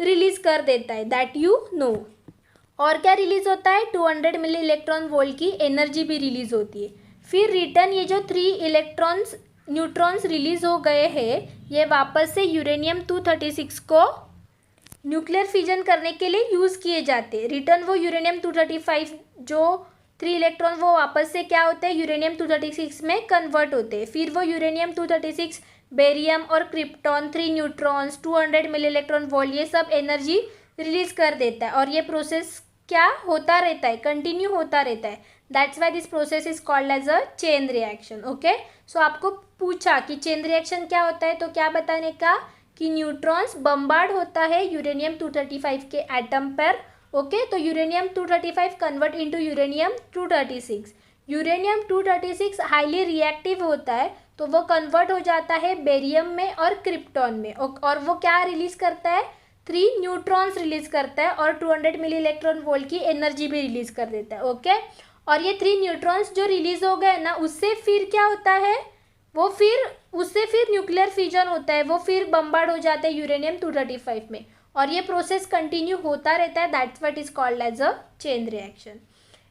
रिलीज कर देता है, दैट यू नो। और क्या रिलीज होता है? 200 मिली इलेक्ट्रॉन वोल्ट की एनर्जी भी रिलीज होती है। फिर रिटर्न ये जो 3 इलेक्ट्रॉन्स न्यूट्रॉन्स रिलीज हो गए हैं, ये वापस से यूरेनियम 236 को न्यूक्लियर फिजन करने के लिए यूज़ किए जाते हैं। रिटर्न वो यूरेनियम 235 जो 3 इलेक्ट्रॉन वो वापस से क्या होते हैं, यूरेनियम 236 में कन्वर्ट होते हैं। फिर वो यूरेनियम 236 बेरियम और krypton 3 neutrons 200 milli electron volt ये सब एनर्जी रिलीज कर देता है। और ये प्रोसेस क्या होता रहता है, कंटिन्यू होता रहता है। That's why this process is called as a chain reaction. Okay, so आपको पूछा कि चेन रिएक्शन क्या होता है, तो क्या बताने का कि न्यूट्रॉन्स बम्बार्ड होता है यूरेनियम 235 के एटम पर। ओके, तो uranium 235 convert into uranium 236। Uranium 236 highly reactive होता है, तो वो कन्वर्ट हो जाता है बेरियम में और क्रिप्टॉन में। और वो क्या रिलीज करता है, 3 न्यूट्रॉन्स रिलीज करता है और 200 मिली इलेक्ट्रॉन वोल्ट की एनर्जी भी रिलीज कर देता है। ओके, और ये 3 न्यूट्रॉन्स जो रिलीज हो गए ना, उससे फिर क्या होता है, वो फिर उससे फिर न्यूक्लियर फ्यूजन होता है, वो फिर बम्बार्ड हो जाते हैं यूरेनियम 235 में। और ये प्रोसेस कंटिन्यू होता रहता है, that's what is called as a chain reaction.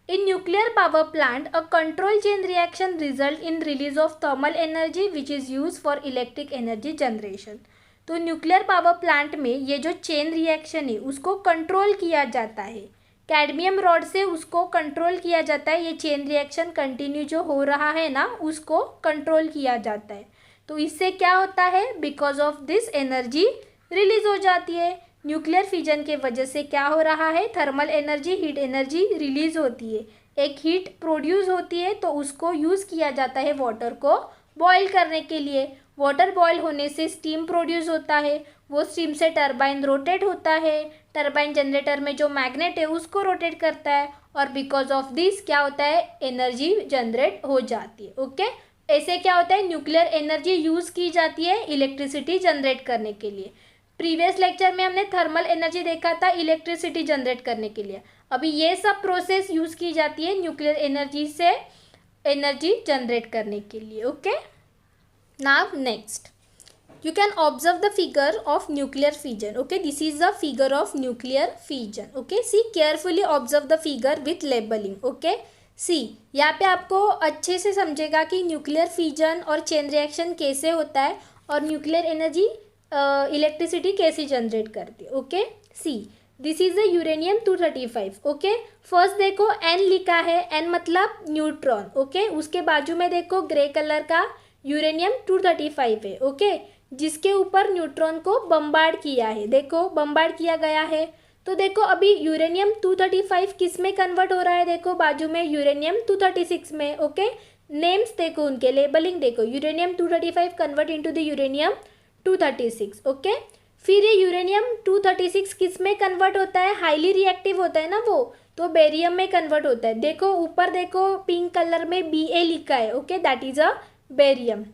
In nuclear power plant, a control chain reaction result in release of thermal energy which is used for electric energy generation. तो nuclear power plant में ये जो chain reaction है उसको control किया जाता है, cadmium rod से उसको कंट्रोल किया जाता है। ये चेन रिएक्शन कंटिन्यू जो हो रहा है ना, उसको कंट्रोल किया जाता है। तो इससे क्या होता है, because of this energy release हो जाती है। न्यूक्लियर फिजन के वजह से क्या हो रहा है, thermal energy, heat energy release होती है, एक हीट प्रोड्यूस होती है, तो उसको यूज़ किया जाता है वाटर को बॉईल करने के लिए। वाटर बॉईल होने से स्टीम प्रोड्यूस होता है, वो स्टीम से टरबाइन रोटेट होता है, टरबाइन जनरेटर में जो मैग्नेट है उसको रोटेट करता है, और बिकॉज ऑफ दिस क्या होता है, एनर्जी जनरेट हो जाती है। ओके, ऐसे क्या होता है, न्यूक्लियर एनर्जी यूज़ की जाती है इलेक्ट्रिसिटी जनरेट करने के लिए। प्रीवियस लेक्चर में हमने थर्मल एनर्जी देखा था इलेक्ट्रिसिटी जनरेट करने के लिए। अभी ये सब प्रोसेस यूज़ की जाती है न्यूक्लियर एनर्जी से एनर्जी जनरेट करने के लिए। Okay, now next you can observe the figure of nuclear fission. Okay, this is the figure of nuclear fission. Okay, see carefully observe the figure with labeling. Okay, see यहाँ पे आपको अच्छे से समझेगा कि न्यूक्लियर फिजन और chain reaction कैसे होता है और न्यूक्लियर एनर्जी इलेक्ट्रिसिटी कैसे जनरेट करती है। Okay, see this is a uranium 235. Okay, first देखो N लिखा है, N मतलब न्यूट्रॉन. ओके, उसके बाजू में देखो ग्रे कलर का यूरेनियम 235 है. ओके, जिसके ऊपर न्यूट्रॉन को बम्बार्ड किया है. देखो बम्बार्ड किया गया है. तो देखो अभी यूरेनियम 235 किस में कन्वर्ट हो रहा है, देखो बाजू में यूरेनियम 236 में. ओके, नेम्स देखो, उनके लेबलिंग देखो, uranium 235 convert into the uranium 236. Okay, फिर ये यूरेनियम 236 किस में कन्वर्ट होता है, हाईली रिएक्टिव होता है ना वो, तो बेरियम में कन्वर्ट होता है. देखो ऊपर देखो पिंक कलर में Ba लिखा है. Okay, that is a barium.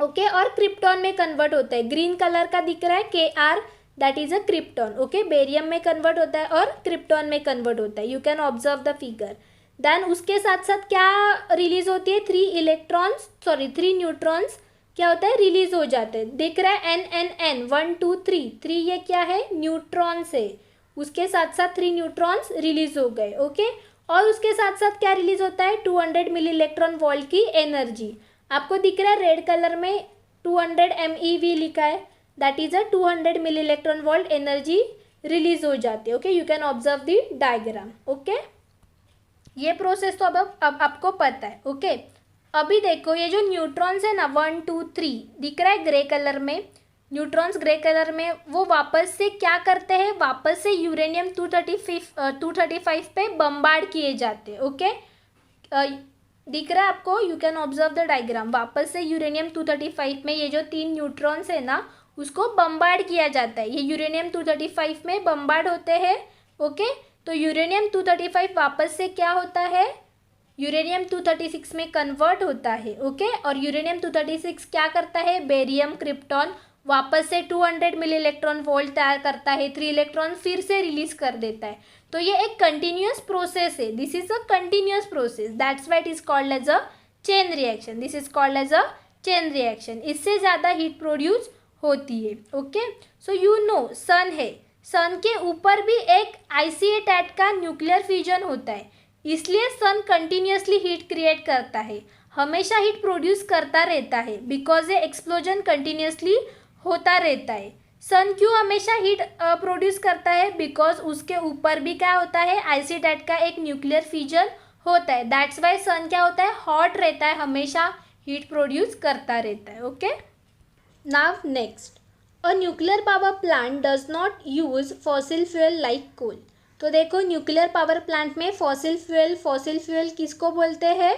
Okay, और क्रिप्टॉन में कन्वर्ट होता है, ग्रीन कलर का दिख रहा है Kr, that is a krypton. Okay, barium में कन्वर्ट होता है और क्रिप्टॉन में कन्वर्ट होता है. You can observe the figure. Then उसके साथ साथ क्या रिलीज होती है, 3 न्यूट्रॉन्स क्या होता है, रिलीज हो जाते हैं. दिख रहा है N 1 2 3 ये क्या है, न्यूट्रॉन्स है. उसके साथ साथ 3 न्यूट्रॉन्स रिलीज हो गए. ओके, और उसके साथ साथ क्या रिलीज होता है, 200 मिली इलेक्ट्रॉन वोल्ट की एनर्जी. आपको दिख रहा है रेड कलर में 200 MeV लिखा है, that is a 200 milli electron volt energy release हो जाती है. Okay, you can observe the diagram. Okay, ये प्रोसेस तो अब आपको पता है. ओके, अभी देखो ये जो न्यूट्रॉन्स है ना 1 2 3 दिख रहा है ग्रे कलर में, न्यूट्रॉन्स ग्रे कलर में, वो वापस से क्या करते हैं, वापस से यूरेनियम 235 पे बम्बार्ड किए जाते हैं. ओके, दिख रहा है आपको, you can observe the diagram. वापस से यूरेनियम 235 में ये जो 3 न्यूट्रॉन्स है ना उसको बम्बार्ड किया जाता है. ये यूरेनियम 235 में बम्बार्ड होते हैं. ओके, तो यूरेनियम 235 वापस से क्या होता है, यूरेनियम 236 में कन्वर्ट होता है. ओके, और यूरेनियम 236 क्या करता है, बेरियम क्रिप्टॉन वापस से 200 मिली इलेक्ट्रॉन वोल्ट तैयार करता है, 3 इलेक्ट्रॉन फिर से रिलीज कर देता है. तो ये एक कंटिन्यूअस प्रोसेस है. This is a continuous process, that's why it is called as a chain reaction. This is called as a chain reaction. इससे ज़्यादा हीट प्रोड्यूस होती है. Okay, so you know sun है, सन के ऊपर भी एक ICA-TAT का न्यूक्लियर फ्यूजन होता है, इसलिए सन कंटिन्यूसली हीट क्रिएट करता है, हमेशा हीट प्रोड्यूस करता रहता है, बिकॉज ये एक्सप्लोजन कंटिन्यूसली होता रहता है. सन क्यों हमेशा हीट प्रोड्यूस करता है, बिकॉज उसके ऊपर भी क्या होता है, ICA-TAT का एक न्यूक्लियर फ्यूजन होता है. दैट्स वाई सन क्या होता है, हॉट रहता है, हमेशा हीट प्रोड्यूस करता रहता है. Okay, now next, a nuclear power plant does not use fossil fuel like coal. तो देखो न्यूक्लियर पावर प्लांट में फॉसिल फ्यूल किसको बोलते हैं,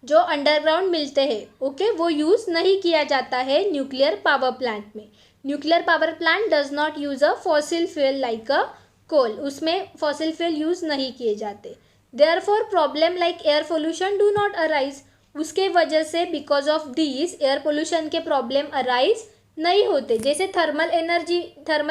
जो अंडरग्राउंड मिलते हैं. ओके, वो यूज़ नहीं किया जाता है न्यूक्लियर पावर प्लांट में. Nuclear power plant does not use a fossil fuel like a coal, उसमें फॉसिल फ्यूल यूज़ नहीं किए जाते. Therefore problem like air pollution do not arise. उसके वजह से because of this air pollution के problem arise नहीं होते. जैसे थर्मल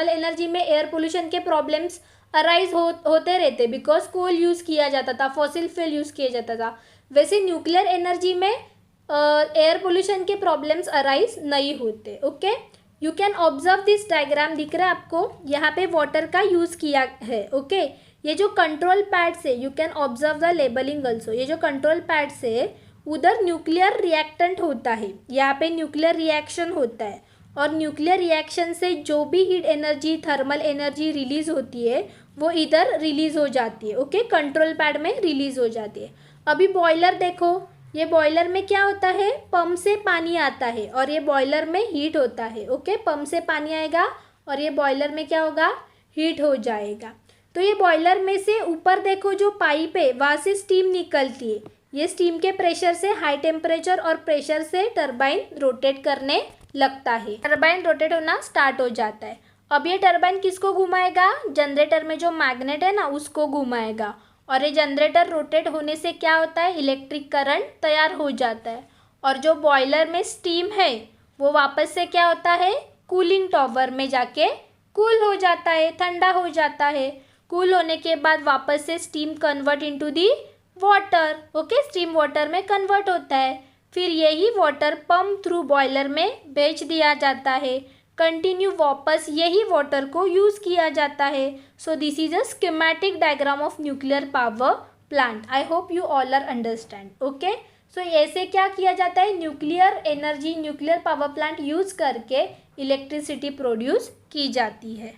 एनर्जी में एयर पोल्यूशन के प्रॉब्लम्स अराइज होते रहते बिकॉज कोल यूज़ किया जाता था, फॉसिल फ्यूल यूज़ किया जाता था. वैसे न्यूक्लियर एनर्जी में एयर पोल्यूशन के प्रॉब्लम्स अराइज नहीं होते. Okay, you can observe this diagram. दिख रहा है आपको, यहाँ पे वाटर का यूज़ किया है. ओके, ये जो कंट्रोल पैड्स है, you can observe the labelling also. ये जो कंट्रोल पैड्स है उधर न्यूक्लियर रिएक्टेंट होता है, यहाँ पे न्यूक्लियर रिएक्शन होता है, और न्यूक्लियर रिएक्शन से जो भी heat energy, thermal energy release होती है वो इधर रिलीज हो जाती है. ओके, कंट्रोल पैड में रिलीज हो जाती है. अभी बॉयलर देखो, ये बॉयलर में क्या होता है, पंप से पानी आता है और ये बॉयलर में हीट होता है. ओके, पंप से पानी आएगा और ये बॉयलर में क्या होगा, हीट हो जाएगा. तो ये बॉयलर में से ऊपर देखो जो पाइप है वहाँ से स्टीम निकलती है. ये स्टीम के प्रेशर से, हाई टेम्परेचर और प्रेशर से टरबाइन रोटेट करने लगता है, टरबाइन रोटेट होना स्टार्ट हो जाता है. अब ये टरबाइन किसको घुमाएगा, जनरेटर में जो मैग्नेट है ना उसको घुमाएगा, और ये जनरेटर रोटेट होने से क्या होता है, इलेक्ट्रिक करंट तैयार हो जाता है. और जो बॉयलर में स्टीम है वो वापस से क्या होता है, कूलिंग टॉवर में जाके कूल हो जाता है, ठंडा हो जाता है. कूल होने के बाद वापस से steam convert into the water. Okay, steam water में कन्वर्ट होता है. फिर यही वाटर पंप थ्रू बॉयलर में भेज दिया जाता है. कंटिन्यू वापस यही वाटर को यूज़ किया जाता है. So this is a schematic diagram of nuclear power plant. I hope you all are understand. Okay, so ऐसे क्या किया जाता है, nuclear energy, nuclear power plant use करके इलेक्ट्रिसिटी प्रोड्यूस की जाती है.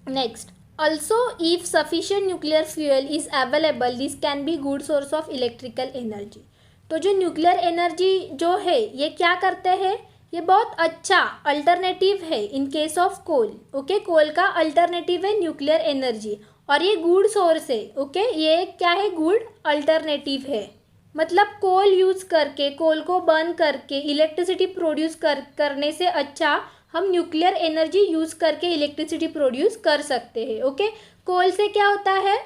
Next, Also, if sufficient nuclear fuel is available, this can be good source of electrical energy. तो जो न्यूक्लियर एनर्जी जो है ये क्या करते हैं, ये बहुत अच्छा अल्टरनेटिव है in case of coal. Okay, coal का अल्टरनेटिव है न्यूक्लियर एनर्जी और ये गुड सोर्स है. ओके, ये क्या है, गुड अल्टरनेटिव है. मतलब कोल यूज़ करके, कोल को बर्न करके इलेक्ट्रिसिटी प्रोड्यूस करने से अच्छा हम न्यूक्लियर एनर्जी यूज़ करके इलेक्ट्रिसिटी प्रोड्यूस कर सकते हैं. ओके, कोल से क्या होता है,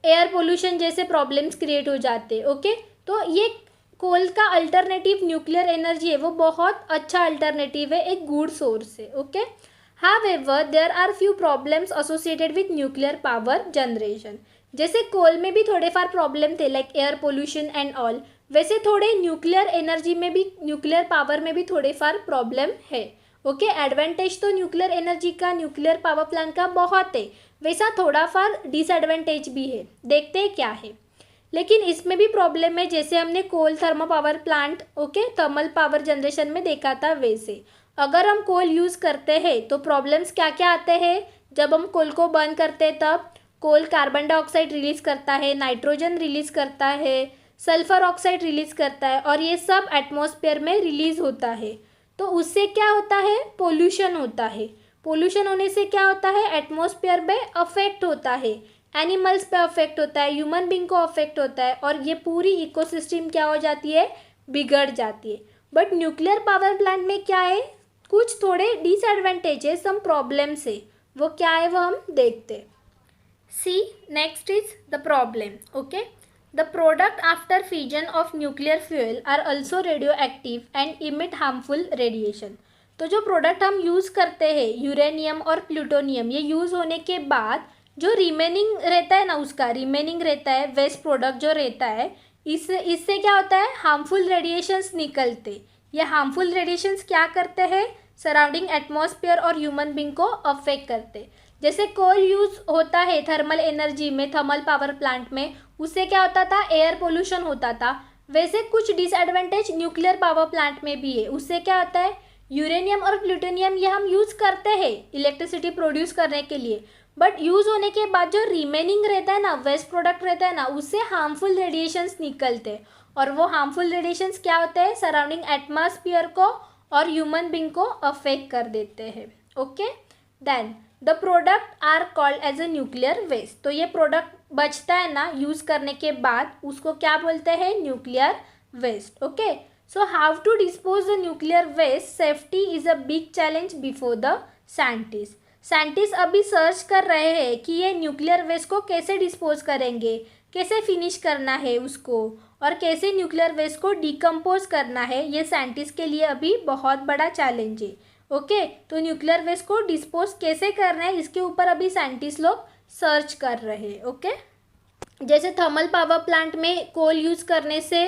एयर पोल्यूशन जैसे प्रॉब्लम्स क्रिएट हो जाते हैं. ओके, तो ये कोल का अल्टरनेटिव न्यूक्लियर एनर्जी है, वो बहुत अच्छा अल्टरनेटिव है, एक गुड सोर्स है. Okay, however there are few problems associated with nuclear power generation. जैसे कोल में भी थोड़े फार प्रॉब्लम थे like air pollution and all, वैसे थोड़े न्यूक्लियर एनर्जी में भी, न्यूक्लियर पावर में भी थोड़े फार प्रॉब्लम है. ओके, एडवांटेज तो न्यूक्लियर एनर्जी का, न्यूक्लियर पावर प्लांट का बहुत है, वैसा थोड़ा फार डिसएडवांटेज भी है. देखते हैं क्या है. लेकिन इसमें भी प्रॉब्लम है, जैसे हमने coal thermal power plant, okay, thermal power generation में देखा था, वैसे अगर हम कोल यूज़ करते हैं तो प्रॉब्लम्स क्या क्या आते हैं. जब हम कोल को बर्न करते हैं तब कोल कार्बन डाइऑक्साइड रिलीज़ करता है, नाइट्रोजन रिलीज़ करता है, सल्फर ऑक्साइड रिलीज़ करता है और ये सब एटमॉस्फेयर में रिलीज़ होता है. तो उससे क्या होता है, पोल्यूशन होता है. पोल्यूशन होने से क्या होता है, एटमॉस्फेयर में अफेक्ट होता है, एनिमल्स पे अफेक्ट होता है, ह्यूमन बींग को अफेक्ट होता है और ये पूरी इकोसिस्टम क्या हो जाती है, बिगड़ जाती है. बट न्यूक्लियर पावर प्लांट में क्या है, कुछ थोड़े डिसएडवांटेज है, सम प्रॉब्लम्स है, वो क्या है वो हम देखते हैं. See next is the problem. Okay, the product after fission of nuclear fuel are also radioactive and emit harmful radiation. तो जो प्रोडक्ट हम यूज़ करते हैं यूरेनियम और प्लूटोनियम, ये यूज़ होने के बाद जो रिमेनिंग रहता है ना, उसका रिमेनिंग रहता है वेस्ट प्रोडक्ट जो रहता है, इससे क्या होता है, हार्मफुल रेडिएशंस निकलते. ये हार्मफुल रेडिएशंस क्या करते हैं, सराउंडिंग एटमॉस्फेयर और ह्यूमन बींग को अफेक्ट करते. जैसे कोल यूज़ होता है थर्मल एनर्जी में, थर्मल पावर प्लांट में, उससे क्या होता था, एयर पोल्यूशन होता था. वैसे कुछ डिसएडवांटेज न्यूक्लियर पावर प्लांट में भी है. उससे क्या होता है, यूरेनियम और प्लूटोनियम ये हम यूज़ करते हैं इलेक्ट्रिसिटी प्रोड्यूस करने के लिए, बट यूज़ होने के बाद जो रिमेनिंग रहता है ना, वेस्ट प्रोडक्ट रहता है ना, उससे हार्मफुल रेडिएशंस निकलते हैं और वो हार्मफुल रेडिएशंस क्या होते हैं, सराउंडिंग एटमॉस्फेयर को और ह्यूमन बींग को अफेक्ट कर देते हैं. Okay, then the product are called as a nuclear waste. तो ये प्रोडक्ट बचता है ना यूज़ करने के बाद, उसको क्या बोलते हैं, nuclear waste. Okay, so how to dispose the nuclear waste. Safety is a big challenge before the scientist. Scientist अभी सर्च कर रहे हैं कि ये न्यूक्लियर वेस्ट को कैसे डिस्पोज करेंगे, कैसे फिनिश करना है उसको, और कैसे न्यूक्लियर वेस्ट को डिकम्पोज करना है. ये साइंटिस्ट के लिए अभी बहुत बड़ा चैलेंज है. ओके, तो न्यूक्लियर वेस्ट को डिस्पोज कैसे करना है, इसके ऊपर अभी साइंटिस्ट लोग सर्च कर रहे हैं. ओके, जैसे थर्मल पावर प्लांट में कोल यूज़ करने से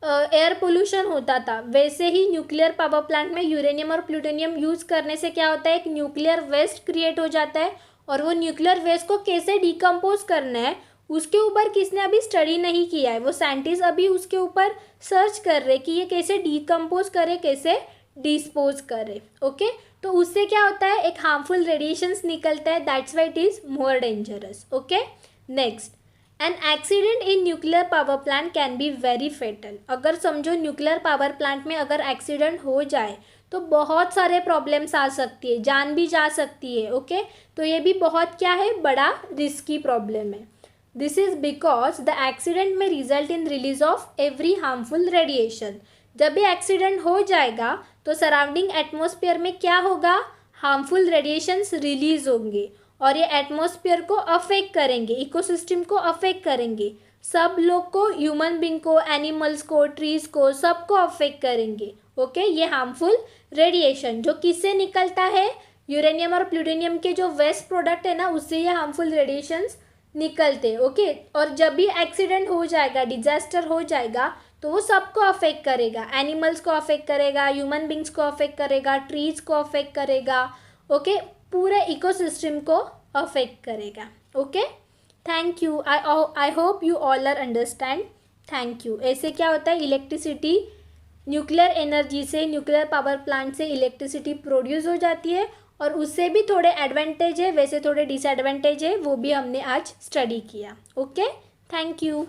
एयर पोल्यूशन होता था, वैसे ही न्यूक्लियर पावर प्लांट में यूरेनियम और प्लूटोनियम यूज़ करने से क्या होता है, एक न्यूक्लियर वेस्ट क्रिएट हो जाता है और वो न्यूक्लियर वेस्ट को कैसे डिकम्पोज करना है उसके ऊपर किसने अभी स्टडी नहीं किया है. वो साइंटिस्ट अभी उसके ऊपर सर्च कर रहे कि ये कैसे डिकम्पोज करे, कैसे डिस्पोज करे. ओके, तो उससे क्या होता है, एक हार्मफुल रेडिएशंस निकलता है, that's why it is more dangerous. Okay, next, an accident in nuclear power plant can be very fatal. अगर समझो न्यूक्लियर पावर प्लांट में अगर एक्सीडेंट हो जाए तो बहुत सारे प्रॉब्लम्स आ सकती है, जान भी जा सकती है. ओके, तो ये भी बहुत क्या है, बड़ा रिस्की प्रॉब्लम है. This is because the accident में result in release of every harmful radiation. जब भी एक्सीडेंट हो जाएगा तो सराउंडिंग एटमॉस्फेयर में क्या होगा, हार्मफुल रेडिएशंस रिलीज होंगे और ये एटमॉस्फेयर को अफेक्ट करेंगे, इकोसिस्टम को अफेक्ट करेंगे, सब लोग को, ह्यूमन बींग को, एनिमल्स को, ट्रीज को, सबको अफेक्ट करेंगे. ओके, ये हार्मफुल रेडिएशन जो किससे निकलता है, यूरेनियम और प्लूटोनियम के जो वेस्ट प्रोडक्ट है ना, उससे ये हार्मफुल रेडिएशंस निकलते. ओके, और जब भी एक्सीडेंट हो जाएगा, डिजास्टर हो जाएगा, तो वो सबको अफेक्ट करेगा, एनिमल्स को अफेक्ट करेगा, ह्यूमन बींग्स को अफेक्ट करेगा, ट्रीज को अफेक्ट करेगा. ओके, पूरे इकोसिस्टम को अफेक्ट करेगा. Okay, thank you. I hope you all are understand. Thank you. ऐसे क्या होता है, इलेक्ट्रिसिटी न्यूक्लियर एनर्जी से, न्यूक्लियर पावर प्लांट से इलेक्ट्रिसिटी प्रोड्यूस हो जाती है और उससे भी थोड़े एडवांटेज है, वैसे थोड़े डिसएडवांटेज है, वो भी हमने आज स्टडी किया। Okay, thank you.